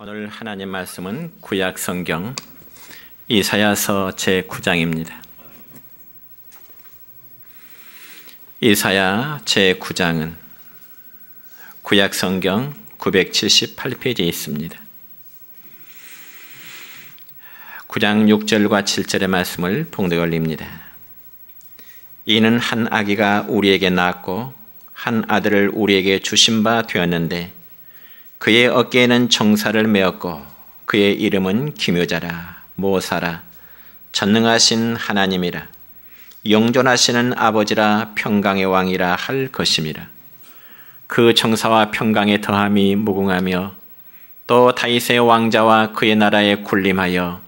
오늘 하나님 말씀은 구약 성경 이사야서 제9장입니다. 이사야 제9장은 구약 성경 978페이지에 있습니다. 9장 6절과 7절의 말씀을 봉독해 올립니다. 이는 한 아기가 우리에게 낳았고 한 아들을 우리에게 주신 바 되었는데 그의 어깨에는 정사를 메었고 그의 이름은 기묘자라 모사라 전능하신 하나님이라 영존하시는 아버지라 평강의 왕이라 할 것임이라. 그 정사와 평강의 더함이 무궁하며 또 다윗의 왕자와 그의 나라에 군림하여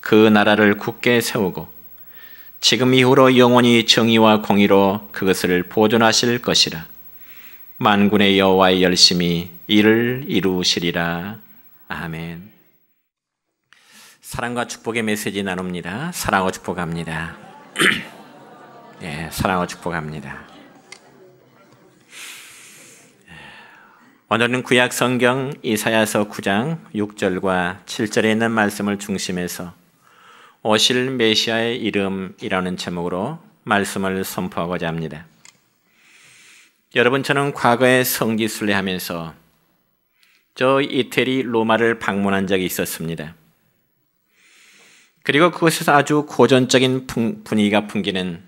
그 나라를 굳게 세우고 지금 이후로 영원히 정의와 공의로 그것을 보존하실 것이라. 만군의 여호와의 열심히 이를 이루시리라. 아멘. 사랑과 축복의 메시지 나눕니다. 사랑하고 축복합니다. 사랑하고 축복합니다. 오늘은 구약 성경 이사야서 9장 6절과 7절에 있는 말씀을 중심해서 오실 메시아의 이름이라는 제목으로 말씀을 선포하고자 합니다. 여러분, 저는 과거에 성지순례 하면서 저 이태리 로마를 방문한 적이 있었습니다. 그리고 그곳에서 아주 고전적인 분위기가 풍기는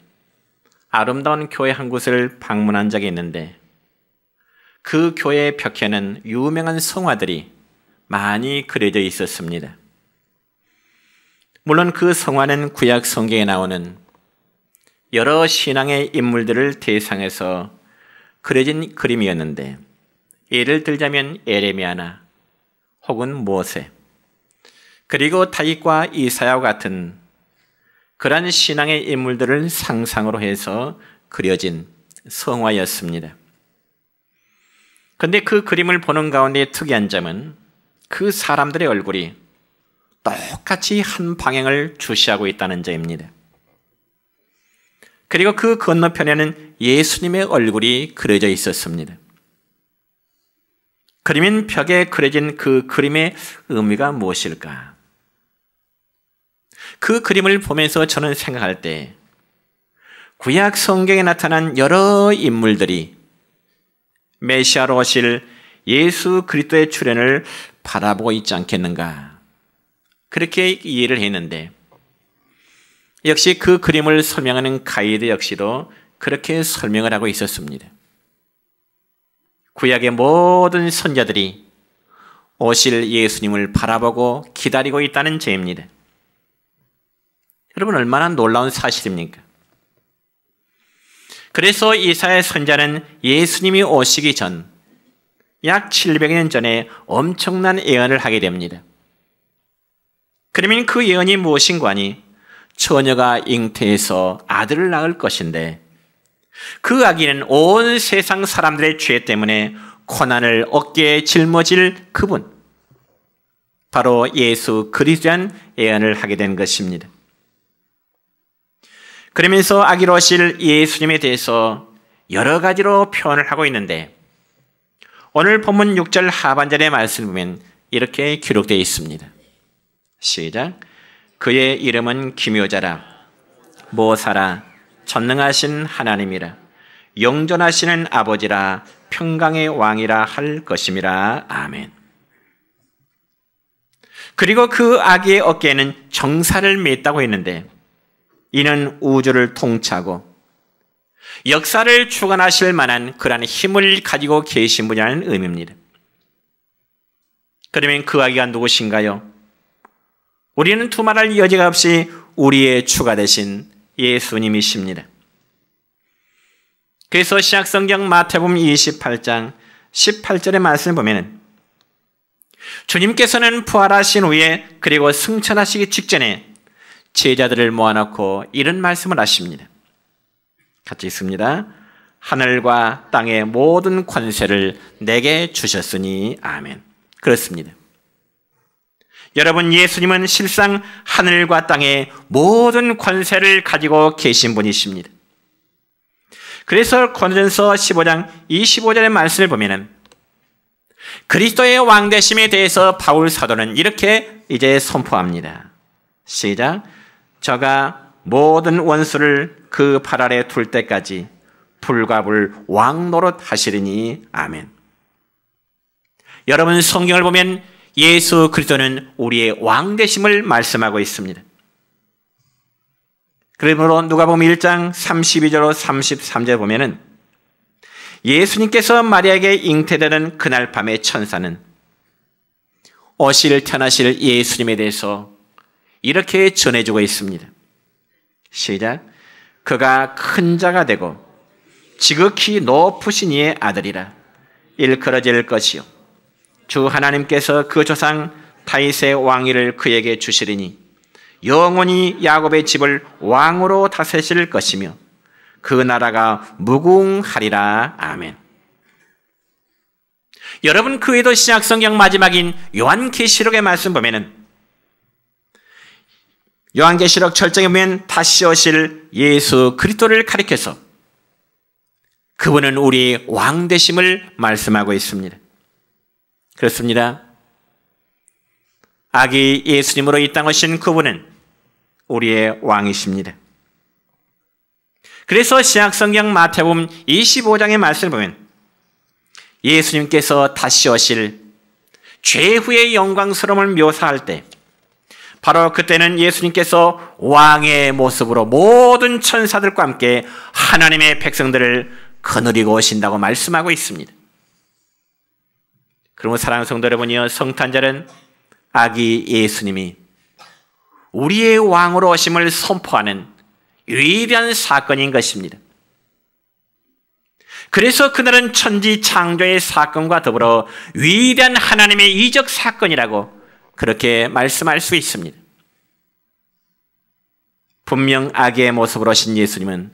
아름다운 교회 한 곳을 방문한 적이 있는데 그 교회의 벽에는 유명한 성화들이 많이 그려져 있었습니다. 물론 그 성화는 구약 성경에 나오는 여러 신앙의 인물들을 대상해서 그려진 그림이었는데, 예를 들자면 에레미야나 혹은 모세, 그리고 다윗과 이사야와 같은 그러한 신앙의 인물들을 상상으로 해서 그려진 성화였습니다. 그런데 그 그림을 보는 가운데 특이한 점은 그 사람들의 얼굴이 똑같이 한 방향을 주시하고 있다는 점입니다. 그리고 그 건너편에는 예수님의 얼굴이 그려져 있었습니다. 그러면 벽에 그려진 그 그림의 의미가 무엇일까? 그 그림을 보면서 저는 생각할 때 구약 성경에 나타난 여러 인물들이 메시아로 오실 예수 그리스도의 출현을 바라보고 있지 않겠는가, 그렇게 이해를 했는데, 역시 그 그림을 설명하는 가이드 역시도 그렇게 설명을 하고 있었습니다. 구약의 모든 선자들이 오실 예수님을 바라보고 기다리고 있다는 죄입니다. 여러분, 얼마나 놀라운 사실입니까? 그래서 이사야 선자는 예수님이 오시기 전 약 700년 전에 엄청난 예언을 하게 됩니다. 그러면 그 예언이 무엇인가 하니 처녀가 잉태해서 아들을 낳을 것인데 그 아기는 온 세상 사람들의 죄 때문에 고난을 어깨에 짊어질 그분, 바로 예수 그리스도란 예언을 하게 된 것입니다. 그러면서 아기로 오실 예수님에 대해서 여러 가지로 표현을 하고 있는데, 오늘 본문 6절 하반절의 말씀을 보면 이렇게 기록되어 있습니다. 시작. 그의 이름은 기묘자라 모사라 전능하신 하나님이라 영존하시는 아버지라 평강의 왕이라 할 것임이라. 아멘. 그리고 그 아기의 어깨에는 정사를 맸다고 했는데, 이는 우주를 통치하고 역사를 주관하실 만한 그러한 힘을 가지고 계신 분이라는 의미입니다. 그러면 그 아기가 누구신가요? 우리는 두말할 여지가 없이 우리의 주가 되신 예수님이십니다. 그래서 신약성경 마태복음 28장 18절의 말씀을 보면 주님께서는 부활하신 후에 그리고 승천하시기 직전에 제자들을 모아놓고 이런 말씀을 하십니다. 같이 읽습니다. 하늘과 땅의 모든 권세를 내게 주셨으니. 아멘. 그렇습니다. 여러분, 예수님은 실상 하늘과 땅의 모든 권세를 가지고 계신 분이십니다. 그래서 고린도전서 15장 25절의 말씀을 보면 그리스도의 왕되심에 대해서 바울 사도는 이렇게 이제 선포합니다. 시작. 저가 모든 원수를 그 발 아래 둘 때까지 불과 불 왕노릇 하시리니 아멘. 여러분, 성경을 보면 예수 그리스도는 우리의 왕되심을 말씀하고 있습니다. 그러므로 누가복음 1장 32절로 33절 보면은 예수님께서 마리아에게 잉태되는 그날 밤에 천사는 오실 태어나실 예수님에 대해서 이렇게 전해주고 있습니다. 시작. 그가 큰 자가 되고 지극히 높으신 이의 아들이라 일컬어질 것이요 주 하나님께서 그 조상 다윗의 왕위를 그에게 주시리니 영원히 야곱의 집을 왕으로 다스리실 것이며 그 나라가 무궁하리라. 아멘. 여러분, 그 외에도 신약성경 마지막인 요한계시록의 말씀 보면은 요한계시록 절정에 보면 다시 오실 예수 그리스도를 가리켜서 그분은 우리의 왕되심을 말씀하고 있습니다. 그렇습니다. 아기 예수님으로 이 땅 오신 그분은 우리의 왕이십니다. 그래서 신약성경 마태복음 25장의 말씀을 보면 예수님께서 다시 오실 최후의 영광스러움을 묘사할 때 바로 그때는 예수님께서 왕의 모습으로 모든 천사들과 함께 하나님의 백성들을 거느리고 오신다고 말씀하고 있습니다. 그러므로 사랑하는 성도 여러분이여, 성탄절은 아기 예수님이 우리의 왕으로 오심을 선포하는 위대한 사건인 것입니다. 그래서 그날은 천지 창조의 사건과 더불어 위대한 하나님의 이적 사건이라고 그렇게 말씀할 수 있습니다. 분명 아기의 모습으로 오신 예수님은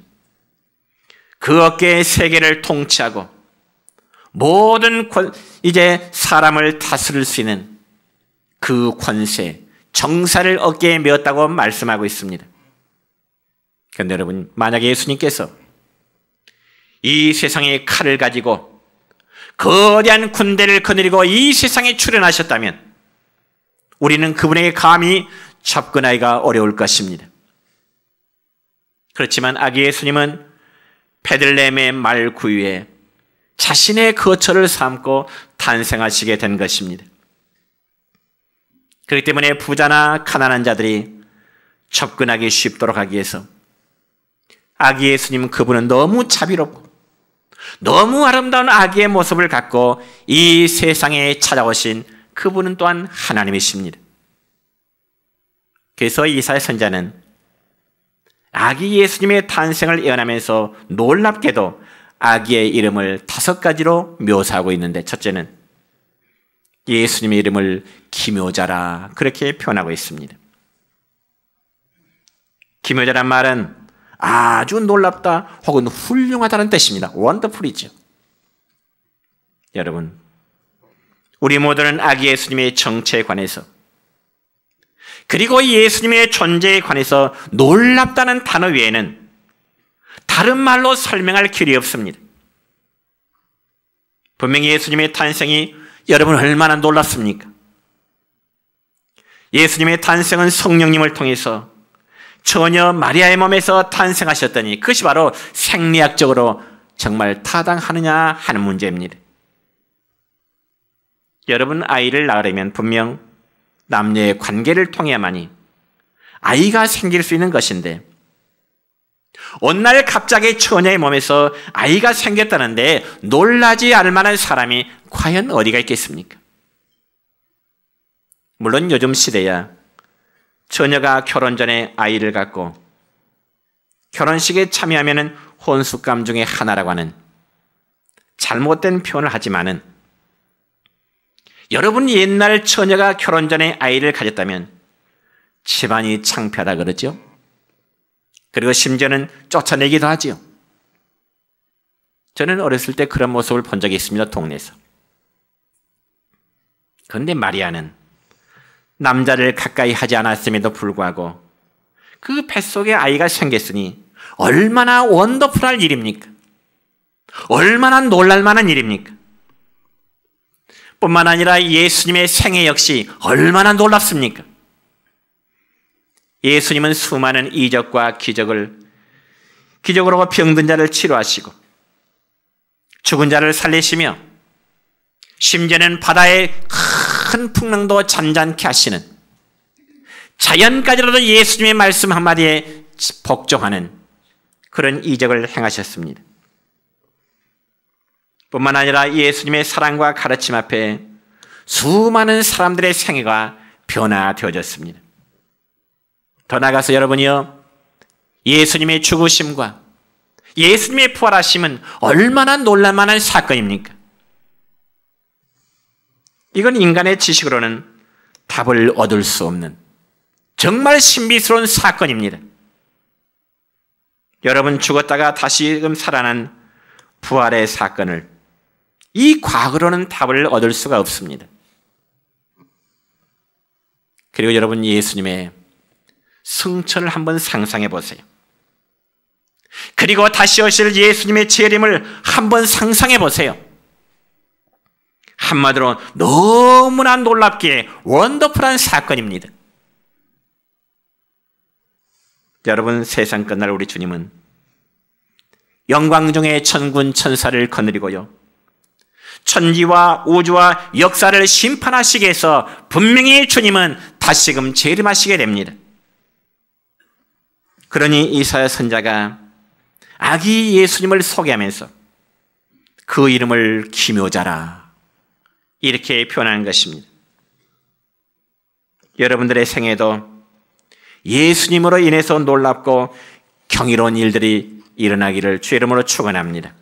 그 어깨의 세계를 통치하고 모든 이제 사람을 다스릴 수 있는 그 권세, 정사를 어깨에 메었다고 말씀하고 있습니다. 그런데 여러분, 만약에 예수님께서 이 세상의 칼을 가지고 거대한 군대를 거느리고 이 세상에 출현하셨다면 우리는 그분에게 감히 접근하기가 어려울 것입니다. 그렇지만 아기 예수님은 베들레헴의 말 구유에 자신의 거처를 삼고 탄생하시게 된 것입니다. 그렇기 때문에 부자나 가난한 자들이 접근하기 쉽도록 하기 위해서 아기 예수님 그분은 너무 자비롭고 너무 아름다운 아기의 모습을 갖고 이 세상에 찾아오신 그분은 또한 하나님이십니다. 그래서 이사야 선지자는 아기 예수님의 탄생을 예언하면서 놀랍게도 아기의 이름을 5가지로 묘사하고 있는데, 첫째는 예수님의 이름을 기묘자라 그렇게 표현하고 있습니다. 기묘자란 말은 아주 놀랍다 혹은 훌륭하다는 뜻입니다. 원더풀이죠. 여러분, 우리 모두는 아기 예수님의 정체에 관해서 그리고 예수님의 존재에 관해서 놀랍다는 단어 외에는 다른 말로 설명할 길이 없습니다. 분명히 예수님의 탄생이 여러분 얼마나 놀랍습니까? 예수님의 탄생은 성령님을 통해서 처녀 마리아의 몸에서 탄생하셨더니 그것이 바로 생리학적으로 정말 타당하느냐 하는 문제입니다. 여러분, 아이를 낳으려면 분명 남녀의 관계를 통해야만이 아이가 생길 수 있는 것인데 어느 날 갑자기 처녀의 몸에서 아이가 생겼다는데 놀라지 않을 만한 사람이 과연 어디가 있겠습니까? 물론 요즘 시대야 처녀가 결혼 전에 아이를 갖고 결혼식에 참여하면 혼숙감 중에 하나라고 하는 잘못된 표현을 하지만은 여러분, 옛날 처녀가 결혼 전에 아이를 가졌다면 집안이 창피하다 그러죠. 그리고 심지어는 쫓아내기도 하지요. 저는 어렸을 때 그런 모습을 본 적이 있습니다, 동네에서. 그런데 마리아는 남자를 가까이 하지 않았음에도 불구하고 그 뱃속에 아이가 생겼으니 얼마나 원더풀할 일입니까? 얼마나 놀랄 만한 일입니까? 뿐만 아니라 예수님의 생애 역시 얼마나 놀랍습니까? 예수님은 수많은 이적과 기적으로 병든 자를 치료하시고 죽은 자를 살리시며 심지어는 바다의 큰 풍랑도 잔잔케 하시는, 자연까지라도 예수님의 말씀 한마디에 복종하는 그런 이적을 행하셨습니다. 뿐만 아니라 예수님의 사랑과 가르침 앞에 수많은 사람들의 생애가 변화되어졌습니다. 더 나아가서 여러분이요, 예수님의 죽으심과 예수님의 부활하심은 얼마나 놀랄만한 사건입니까? 이건 인간의 지식으로는 답을 얻을 수 없는 정말 신비스러운 사건입니다. 여러분, 죽었다가 다시금 살아난 부활의 사건을 이 과거로는 답을 얻을 수가 없습니다. 그리고 여러분, 예수님의 승천을 한번 상상해 보세요. 그리고 다시 오실 예수님의 재림을 한번 상상해 보세요. 한마디로 너무나 놀랍게 원더풀한 사건입니다. 여러분, 세상 끝날 우리 주님은 영광 중에 천군 천사를 거느리고요, 천지와 우주와 역사를 심판하시기 위해서 분명히 주님은 다시금 재림하시게 됩니다. 그러니 이사야 선지자가 아기 예수님을 소개하면서 그 이름을 기묘자라 이렇게 표현하는 것입니다. 여러분들의 생애도 예수님으로 인해서 놀랍고 경이로운 일들이 일어나기를 주의 이름으로 축원합니다.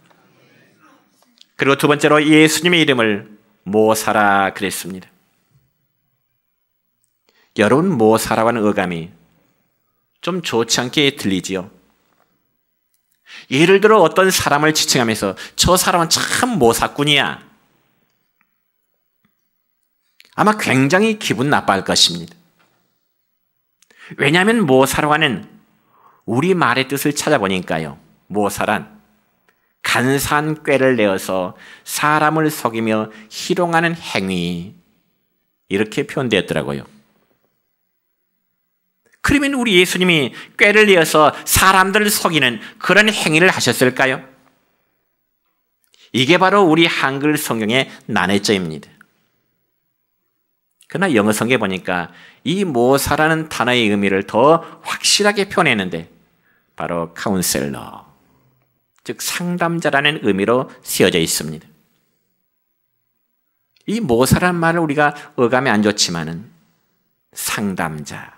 그리고 두 번째로 예수님의 이름을 모사라 그랬습니다. 여러분, 모사라고 하는 어감이 좀 좋지 않게 들리지요. 예를 들어 어떤 사람을 지칭하면서 저 사람은 참 모사꾼이야, 아마 굉장히 기분 나빠할 것입니다. 왜냐하면 모사라고 하는 우리 말의 뜻을 찾아보니까요, 모사란 간사한 꾀를 내어서 사람을 속이며 희롱하는 행위, 이렇게 표현되었더라고요. 그러면 우리 예수님이 꾀를 내어서 사람들을 속이는 그런 행위를 하셨을까요? 이게 바로 우리 한글 성경의 난해점입니다. 그러나 영어 성경에 보니까 이 모사라는 단어의 의미를 더 확실하게 표현했는데 바로 카운셀러, 즉 상담자라는 의미로 쓰여져 있습니다. 이 모사라는 말을 우리가 어감이 안 좋지만은 상담자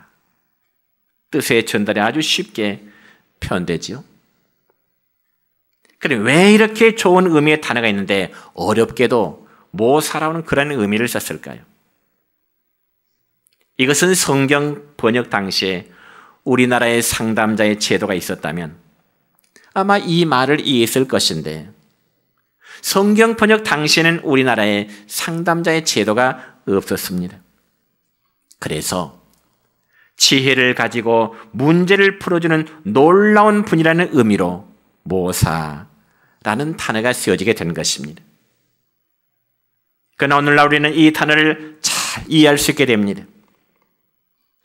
뜻의 전달이 아주 쉽게 표현되지요. 그래, 왜 이렇게 좋은 의미의 단어가 있는데 어렵게도 모사라는 그런 의미를 썼을까요? 이것은 성경 번역 당시에 우리나라의 상담자의 제도가 있었다면 아마 이 말을 이해했을 것인데, 성경 번역 당시에는 우리나라에 상담자의 제도가 없었습니다. 그래서 지혜를 가지고 문제를 풀어주는 놀라운 분이라는 의미로 모사라는 단어가 쓰여지게 된 것입니다. 그러나 오늘날 우리는 이 단어를 잘 이해할 수 있게 됩니다.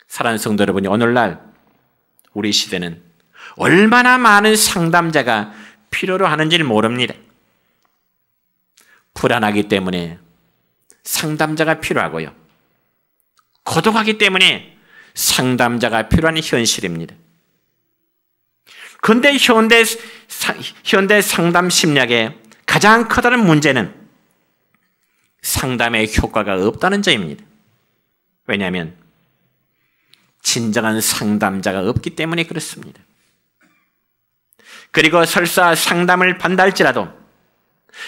사랑하는 성도 여러분이, 오늘날 우리 시대는 얼마나 많은 상담자가 필요로 하는지를 모릅니다. 불안하기 때문에 상담자가 필요하고요, 고독하기 때문에 상담자가 필요한 현실입니다. 그런데 현대 상담 심리학의 가장 커다란 문제는 상담의 효과가 없다는 점입니다. 왜냐하면 진정한 상담자가 없기 때문에 그렇습니다. 그리고 설사 상담을 받는다 할지라도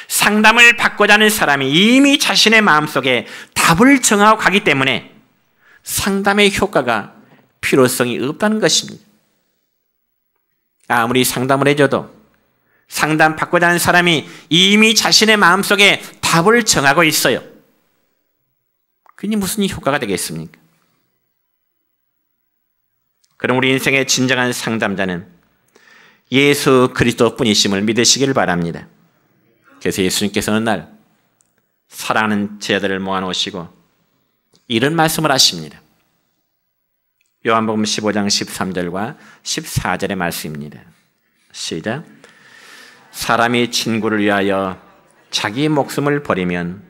상담을 받고자 하는 사람이 이미 자신의 마음속에 답을 정하고 가기 때문에 상담의 효과가 필요성이 없다는 것입니다. 아무리 상담을 해줘도 상담 받고자 하는 사람이 이미 자신의 마음속에 답을 정하고 있어요. 그니 무슨 효과가 되겠습니까? 그럼 우리 인생의 진정한 상담자는 예수 그리스도 뿐이심을 믿으시길 바랍니다. 그래서 예수님께서 어느 날 사랑하는 제자들을 모아놓으시고 이런 말씀을 하십니다. 요한복음 15장 13절과 14절의 말씀입니다. 시작. 사람이 친구를 위하여 자기 목숨을 버리면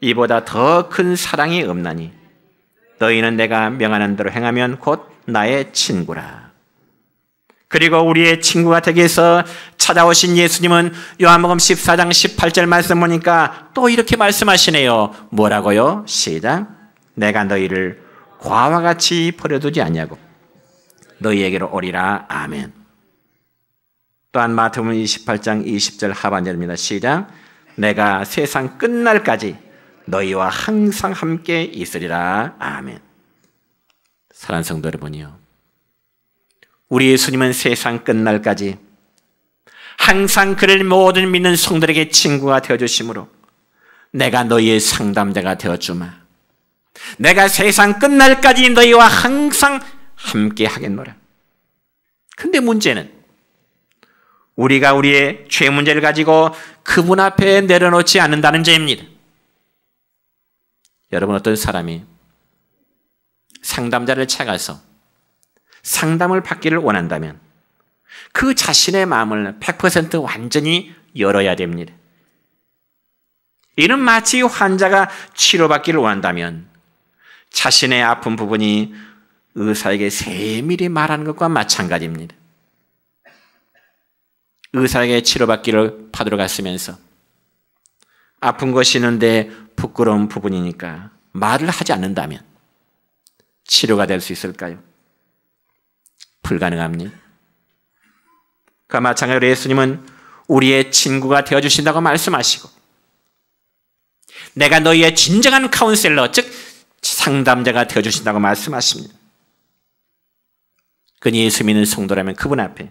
이보다 더 큰 사랑이 없나니 너희는 내가 명하는 대로 행하면 곧 나의 친구라. 그리고 우리의 친구가 되기 위해서 찾아오신 예수님은 요한복음 14장 18절 말씀 보니까 또 이렇게 말씀하시네요. 뭐라고요? 시작. 내가 너희를 과와 같이 버려두지 않냐고 너희에게로 오리라. 아멘. 또한 마태복음 28장 20절 하반절입니다. 시작. 내가 세상 끝날까지 너희와 항상 함께 있으리라. 아멘. 사랑하는 성도 여러분이요, 우리 예수님은 세상 끝날까지 항상 그를 모든 믿는 성도에게 친구가 되어주심으로 내가 너희의 상담자가 되어주마. 내가 세상 끝날까지 너희와 항상 함께 하겠노라. 근데 문제는 우리가 우리의 죄 문제를 가지고 그분 앞에 내려놓지 않는다는 점입니다. 여러분, 어떤 사람이 상담자를 찾아가서 상담을 받기를 원한다면 그 자신의 마음을 100% 완전히 열어야 됩니다. 이는 마치 환자가 치료받기를 원한다면 자신의 아픈 부분이 의사에게 세밀히 말하는 것과 마찬가지입니다. 의사에게 치료받기를 받으러 갔으면서 아픈 것이 있는데 부끄러운 부분이니까 말을 하지 않는다면 치료가 될 수 있을까요? 불가능합니다. 그와 마찬가지로 예수님은 우리의 친구가 되어주신다고 말씀하시고 내가 너희의 진정한 카운셀러, 즉 상담자가 되어주신다고 말씀하십니다. 그니 예수 믿는 성도라면 그분 앞에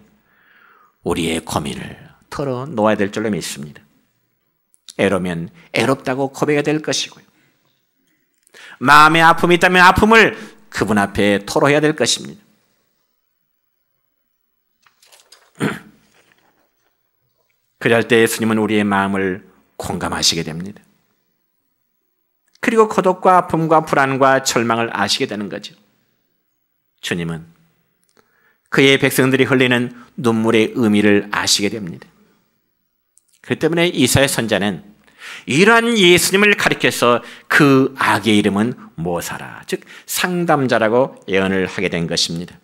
우리의 고민을 털어놓아야 될 줄로 믿습니다. 애로면 애롭다고 고백해야 될 것이고요, 마음에 아픔이 있다면 아픔을 그분 앞에 토로해야 될 것입니다. 그럴 때 예수님은 우리의 마음을 공감하시게 됩니다. 그리고 고독과 아픔과 불안과 절망을 아시게 되는 거죠. 주님은 그의 백성들이 흘리는 눈물의 의미를 아시게 됩니다. 그렇기 때문에 이사야 선지자는 이러한 예수님을 가리켜서 그 악의 이름은 모사라, 즉 상담자라고 예언을 하게 된 것입니다.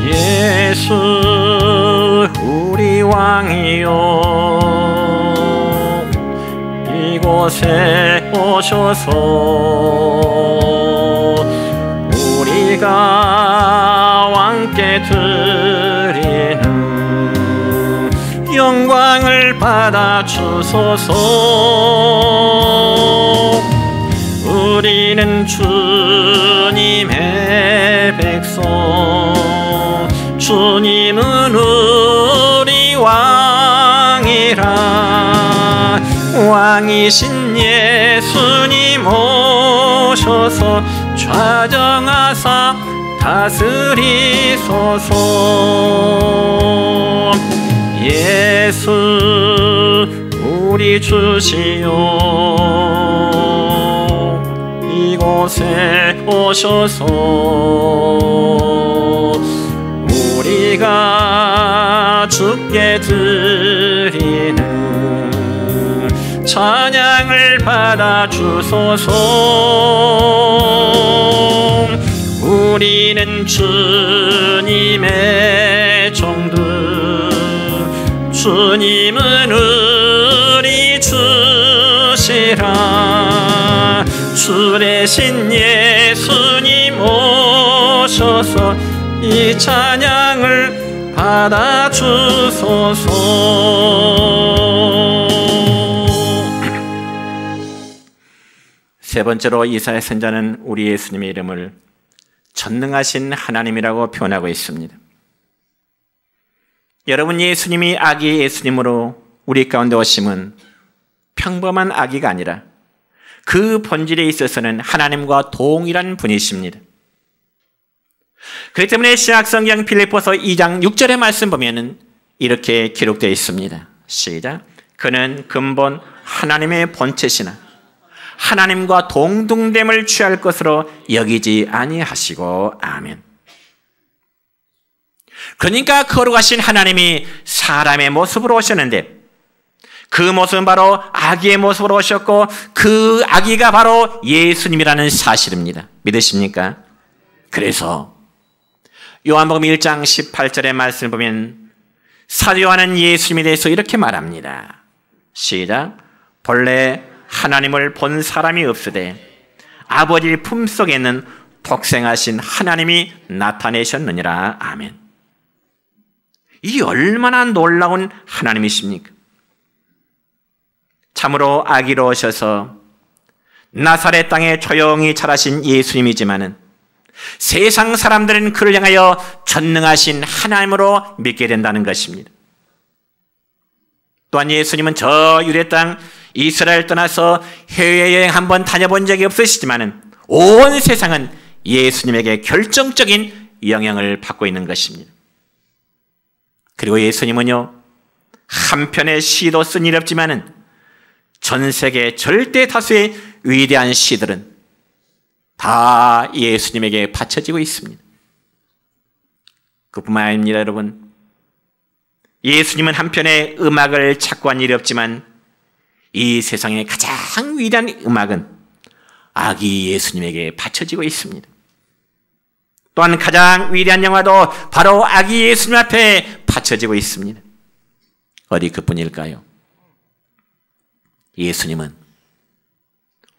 예수 우리 왕이요 이곳에 오셔서 우리가 왕께 드리는 영광을 받아 주소서. 우리는 주님의 백성, 주님은 우리 왕이라. 왕이신 예수님 오셔서 좌정하사 다스리소서. 예수 우리 주시오 이곳에 오셔서 우리가 주께 드리는 찬양을 받아 주소서. 우리는 주님의 종들, 주님은 우리 주시라. 주 대신 예수님 오셔서 이 찬양을 받아 주소서. 세 번째로 이사야 선지자는 우리 예수님의 이름을 전능하신 하나님이라고 표현하고 있습니다. 여러분, 예수님이 아기의 예수님으로 우리 가운데 오심은 평범한 아기가 아니라 그 본질에 있어서는 하나님과 동일한 분이십니다. 그렇기 때문에 신약성경 빌립보서 2장 6절의 말씀 보면은 이렇게 기록되어 있습니다. 시작. 그는 근본 하나님의 본체시나 하나님과 동등됨을 취할 것으로 여기지 아니하시고. 아멘. 그러니까 거룩하신 하나님이 사람의 모습으로 오셨는데 그 모습은 바로 아기의 모습으로 오셨고 그 아기가 바로 예수님이라는 사실입니다. 믿으십니까? 그래서 요한복음 1장 18절의 말씀을 보면 사도 요한은 예수님에 대해서 이렇게 말합니다. 시작. 본래 하나님을 본 사람이 없으되 아버지 품속에 있는 독생하신 하나님이 나타내셨느니라. 아멘. 이 얼마나 놀라운 하나님이십니까? 참으로 아기로 오셔서 나사렛 땅에 조용히 자라신 예수님이지만은 세상 사람들은 그를 향하여 전능하신 하나님으로 믿게 된다는 것입니다. 또한 예수님은 저 유대 땅 이스라엘 떠나서 해외여행 한번 다녀본 적이 없으시지만은 온 세상은 예수님에게 결정적인 영향을 받고 있는 것입니다. 그리고 예수님은요, 한편의 시도 쓴 일 없지만은 전 세계 절대 다수의 위대한 시들은 다 예수님에게 바쳐지고 있습니다. 그뿐만 아닙니다, 여러분. 예수님은 한편의 음악을 착고한 일이 없지만 이 세상의 가장 위대한 음악은 아기 예수님에게 바쳐지고 있습니다. 또한 가장 위대한 영화도 바로 아기 예수님 앞에 바쳐지고 있습니다. 어디 그뿐일까요? 예수님은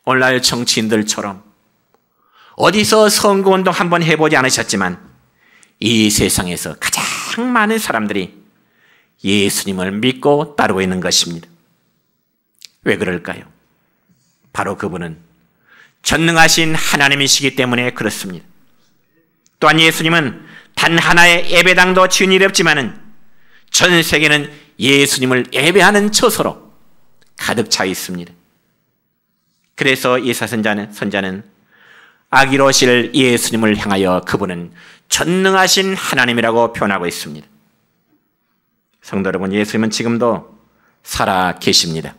오늘날 정치인들처럼 어디서 선거운동 한번 해보지 않으셨지만 이 세상에서 가장 많은 사람들이 예수님을 믿고 따르고 있는 것입니다. 왜 그럴까요? 바로 그분은 전능하신 하나님이시기 때문에 그렇습니다. 또한 예수님은 단 하나의 예배당도 지은 일이 없지만은 전 세계는 예수님을 예배하는 처소로 가득 차 있습니다. 그래서 예사선자는 아기로 오실 예수님을 향하여 그분은 전능하신 하나님이라고 표현하고 있습니다. 성도 여러분, 예수님은 지금도 살아 계십니다.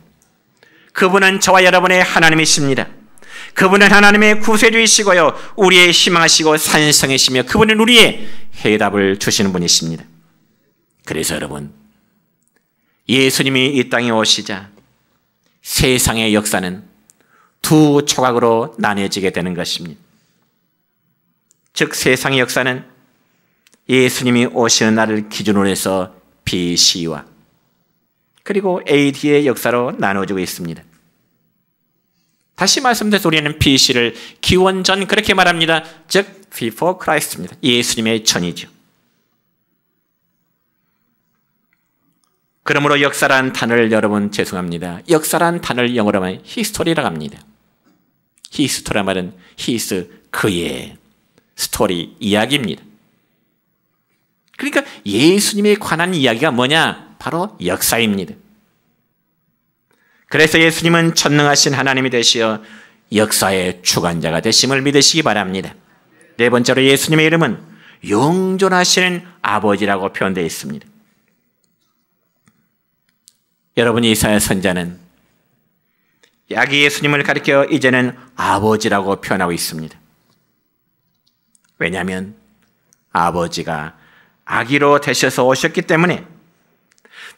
그분은 저와 여러분의 하나님이십니다. 그분은 하나님의 구세주이시고요, 우리의 희망이시고 산성이시며 그분은 우리의 해답을 주시는 분이십니다. 그래서 여러분, 예수님이 이 땅에 오시자 세상의 역사는 두 조각으로 나뉘어지게 되는 것입니다. 즉 세상의 역사는 예수님이 오시는 날을 기준으로 해서 BC와 그리고 AD의 역사로 나누어지고 있습니다. 다시 말씀드려서 우리는 BC를 기원전 그렇게 말합니다. 즉 before Christ입니다. 예수님의 전이죠. 그러므로 역사란 단어를 여러분 죄송합니다. 역사란 단어를 영어로 하면 history라고 합니다. 히스토리란 말은 his 그의 스토리 이야기입니다. 그러니까 예수님에 관한 이야기가 뭐냐? 바로 역사입니다. 그래서 예수님은 전능하신 하나님이 되시어 역사의 주관자가 되심을 믿으시기 바랍니다. 네 번째로 예수님의 이름은 영존하시는 아버지라고 표현되어 있습니다. 여러분, 이사야 선자는 아기 예수님을 가리켜 이제는 아버지라고 표현하고 있습니다. 왜냐하면 아버지가 아기로 되셔서 오셨기 때문에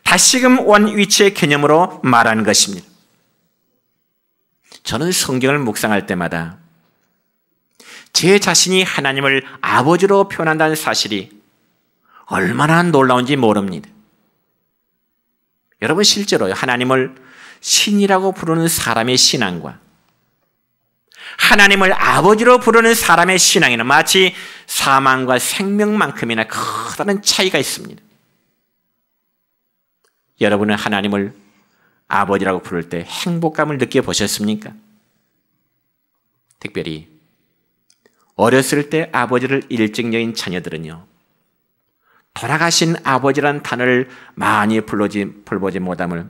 다시금 원 위치의 개념으로 말하는 것입니다. 저는 성경을 묵상할 때마다 제 자신이 하나님을 아버지로 표현한다는 사실이 얼마나 놀라운지 모릅니다. 여러분, 실제로 하나님을 신이라고 부르는 사람의 신앙과 하나님을 아버지로 부르는 사람의 신앙에는 마치 사망과 생명만큼이나 커다란 차이가 있습니다. 여러분은 하나님을 아버지라고 부를 때 행복감을 느껴보셨습니까? 특별히 어렸을 때 아버지를 일찍 여인 자녀들은요, 돌아가신 아버지란 단어를 많이 불보지 못함을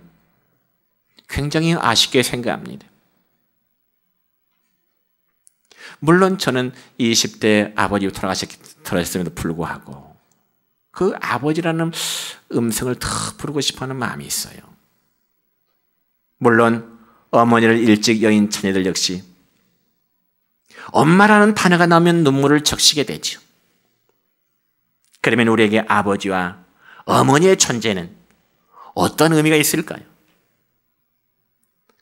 굉장히 아쉽게 생각합니다. 물론 저는 20대 아버지 돌아가셨음에도 불구하고 그 아버지라는 음성을 더 부르고 싶어하는 마음이 있어요. 물론 어머니를 일찍 여인 처녀들 역시 엄마라는 단어가 나오면 눈물을 적시게 되죠. 그러면 우리에게 아버지와 어머니의 존재는 어떤 의미가 있을까요?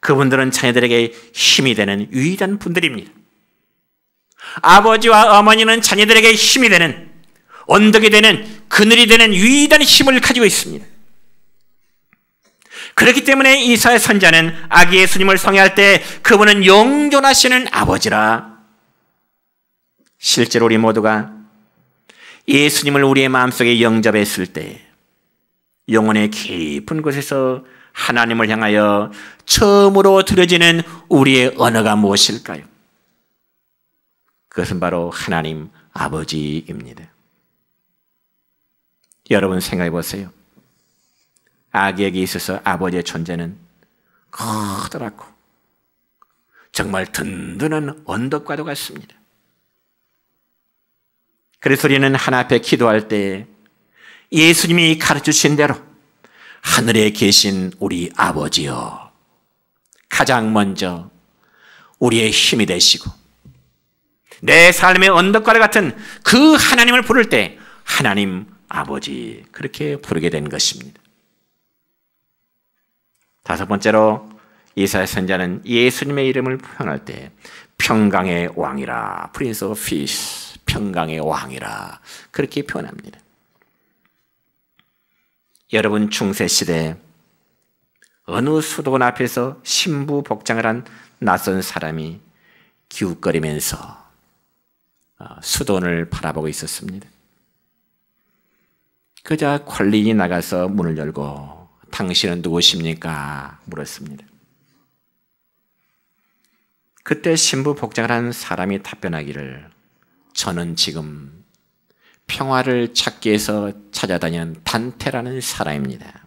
그분들은 자녀들에게 힘이 되는 유일한 분들입니다. 아버지와 어머니는 자녀들에게 힘이 되는, 언덕이 되는, 그늘이 되는 유일한 힘을 가지고 있습니다. 그렇기 때문에 이사야 선지자는 아기 예수님을 성회할 때 그분은 영존하시는 아버지라. 실제로 우리 모두가 예수님을 우리의 마음속에 영접했을 때 영혼의 깊은 곳에서 하나님을 향하여 처음으로 들어지는 우리의 언어가 무엇일까요? 그것은 바로 하나님 아버지입니다. 여러분 생각해 보세요. 아기에게 있어서 아버지의 존재는 커다랗고 정말 든든한 언덕과도 같습니다. 그래서 우리는 하나 앞에 기도할 때 예수님이 가르쳐주신 대로 하늘에 계신 우리 아버지여, 가장 먼저 우리의 힘이 되시고 내 삶의 언덕과도 같은 그 하나님을 부를 때 하나님 아버지, 그렇게 부르게 된 것입니다. 다섯 번째로 이사야 선지자는 예수님의 이름을 표현할 때 평강의 왕이라, Prince of Peace, 평강의 왕이라 그렇게 표현합니다. 여러분, 중세시대 어느 수도원 앞에서 신부 복장을 한 낯선 사람이 기웃거리면서 수도원을 바라보고 있었습니다. 그자 관리인이 나가서 문을 열고 당신은 누구십니까? 물었습니다. 그때 신부 복장을 한 사람이 답변하기를, 저는 지금 평화를 찾기 위해서 찾아다니는 단테라는 사람입니다.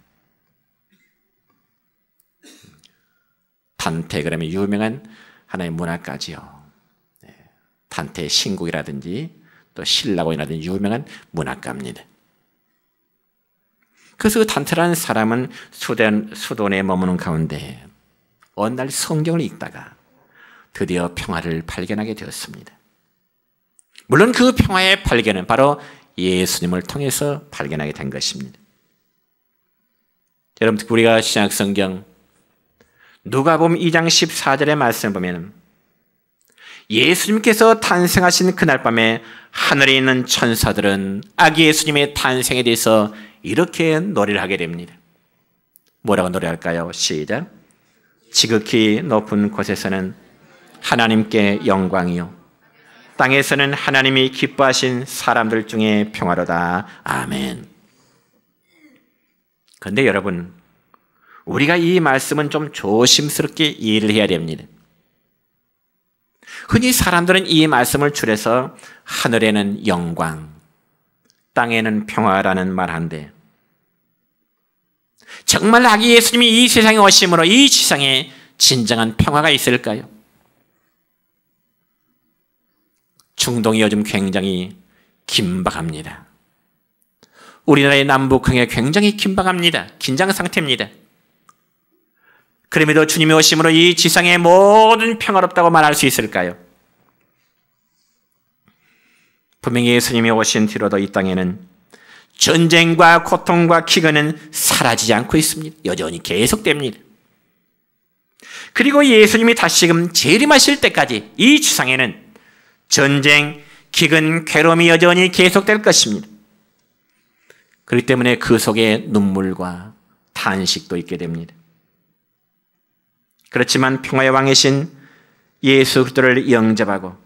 단테, 그러면 유명한 하나의 문학가지요. 단테 신곡이라든지 또 신라곤이라든지 유명한 문학가입니다. 그래서 단테라는 사람은 수도원에 머무는 가운데 어느 날 성경을 읽다가 드디어 평화를 발견하게 되었습니다. 물론 그 평화의 발견은 바로 예수님을 통해서 발견하게 된 것입니다. 여러분, 우리가 신약성경 누가복음 2장 14절의 말씀을 보면 예수님께서 탄생하신 그날 밤에 하늘에 있는 천사들은 아기 예수님의 탄생에 대해서 이렇게 노래를 하게 됩니다. 뭐라고 노래할까요? 시작. 지극히 높은 곳에서는 하나님께 영광이요, 땅에서는 하나님이 기뻐하신 사람들 중에 평화로다. 아멘. 그런데 여러분, 우리가 이 말씀은 좀 조심스럽게 이해를 해야 됩니다. 흔히 사람들은 이 말씀을 줄여서 하늘에는 영광, 땅에는 평화라는 말한데, 정말 아기 예수님이 이 세상에 오심으로 이 세상에 진정한 평화가 있을까요? 중동이 요즘 굉장히 긴박합니다. 우리나라의 남북한이 굉장히 긴박합니다. 긴장 상태입니다. 그럼에도 주님이 오심으로 이 지상의 모든 평화롭다고 말할 수 있을까요? 분명히 예수님이 오신 뒤로도 이 땅에는 전쟁과 고통과 기근은 사라지지 않고 있습니다. 여전히 계속됩니다. 그리고 예수님이 다시금 재림하실 때까지 이 지상에는 전쟁, 기근, 괴로움이 여전히 계속될 것입니다. 그렇기 때문에 그 속에 눈물과 탄식도 있게 됩니다. 그렇지만 평화의 왕이신 예수 그리스도를 영접하고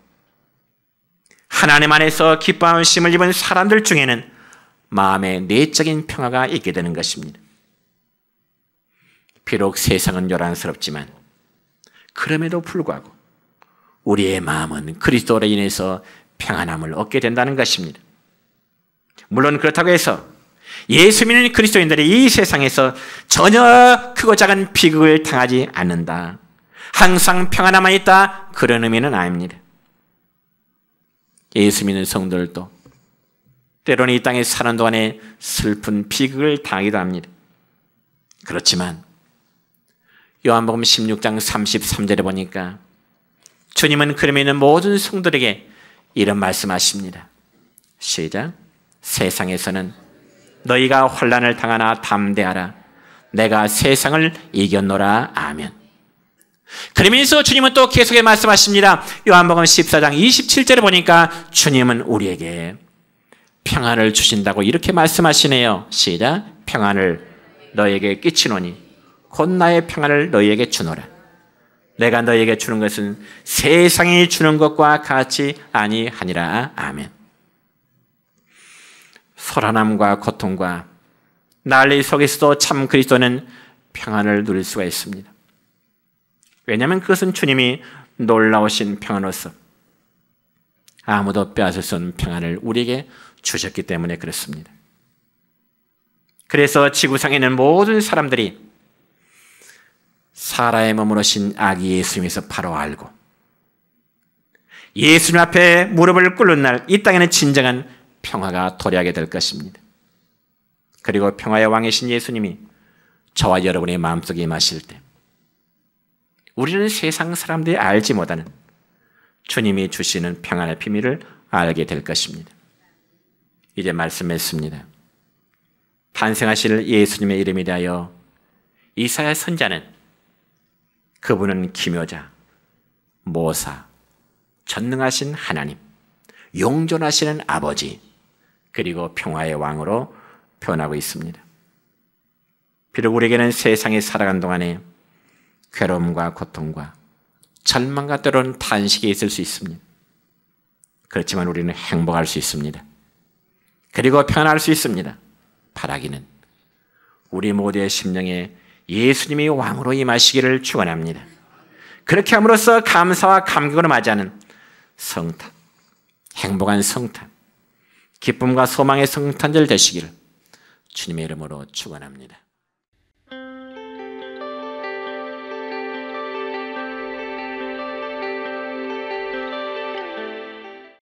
하나님 안에서 기뻐하심을 입은 사람들 중에는 마음의 내적인 평화가 있게 되는 것입니다. 비록 세상은 요란스럽지만 그럼에도 불구하고 우리의 마음은 그리스도로 인해서 평안함을 얻게 된다는 것입니다. 물론 그렇다고 해서 예수 믿는 그리스도인들이 이 세상에서 전혀 크고 작은 비극을 당하지 않는다, 항상 평안함만 있다, 그런 의미는 아닙니다. 예수 믿는 성도들도 때로는 이 땅에 사는 동안에 슬픈 비극을 당하기도 합니다. 그렇지만 요한복음 16장 33절에 보니까 주님은 그림에 있는 모든 성도들에게 이런 말씀하십니다. 시작. 세상에서는 너희가 환난을 당하나 담대하라. 내가 세상을 이겼노라. 아멘. 그러면서 주님은 또 계속해 말씀하십니다. 요한복음 14장 27절에 보니까 주님은 우리에게 평안을 주신다고 이렇게 말씀하시네요. 시작. 평안을 너에게 끼치노니 곧 나의 평안을 너희에게 주노라. 내가 너희에게 주는 것은 세상이 주는 것과 같이 아니하니라. 아멘. 소란함과 고통과 난리 속에서도 참 그리스도는 평안을 누릴 수가 있습니다. 왜냐하면 그것은 주님이 놀라우신 평안으로서 아무도 빼앗을 수 없는 평안을 우리에게 주셨기 때문에 그렇습니다. 그래서 지구상에 있는 모든 사람들이 사라에 머무르신 아기 예수님에서 바로 알고 예수님 앞에 무릎을 꿇는 날 이 땅에는 진정한 평화가 도래하게 될 것입니다. 그리고 평화의 왕이신 예수님이 저와 여러분의 마음속에 임하실 때 우리는 세상 사람들이 알지 못하는 주님이 주시는 평안의 비밀을 알게 될 것입니다. 이제 말씀했습니다. 탄생하실 예수님의 이름에 대하여 이사야 선지자는 그분은 기묘자, 모사, 전능하신 하나님, 용존하시는 아버지, 그리고 평화의 왕으로 표현하고 있습니다. 비록 우리에게는 세상에 살아간 동안에 괴로움과 고통과 절망과 때로는 탄식이 있을 수 있습니다. 그렇지만 우리는 행복할 수 있습니다. 그리고 편안할 수 있습니다. 바라기는 우리 모두의 심령에 예수님이 왕으로 임하시기를 축원합니다. 그렇게 함으로써 감사와 감격으로 맞이하는 성탄, 행복한 성탄, 기쁨과 소망의 성탄절 되시기를 주님의 이름으로 축원합니다.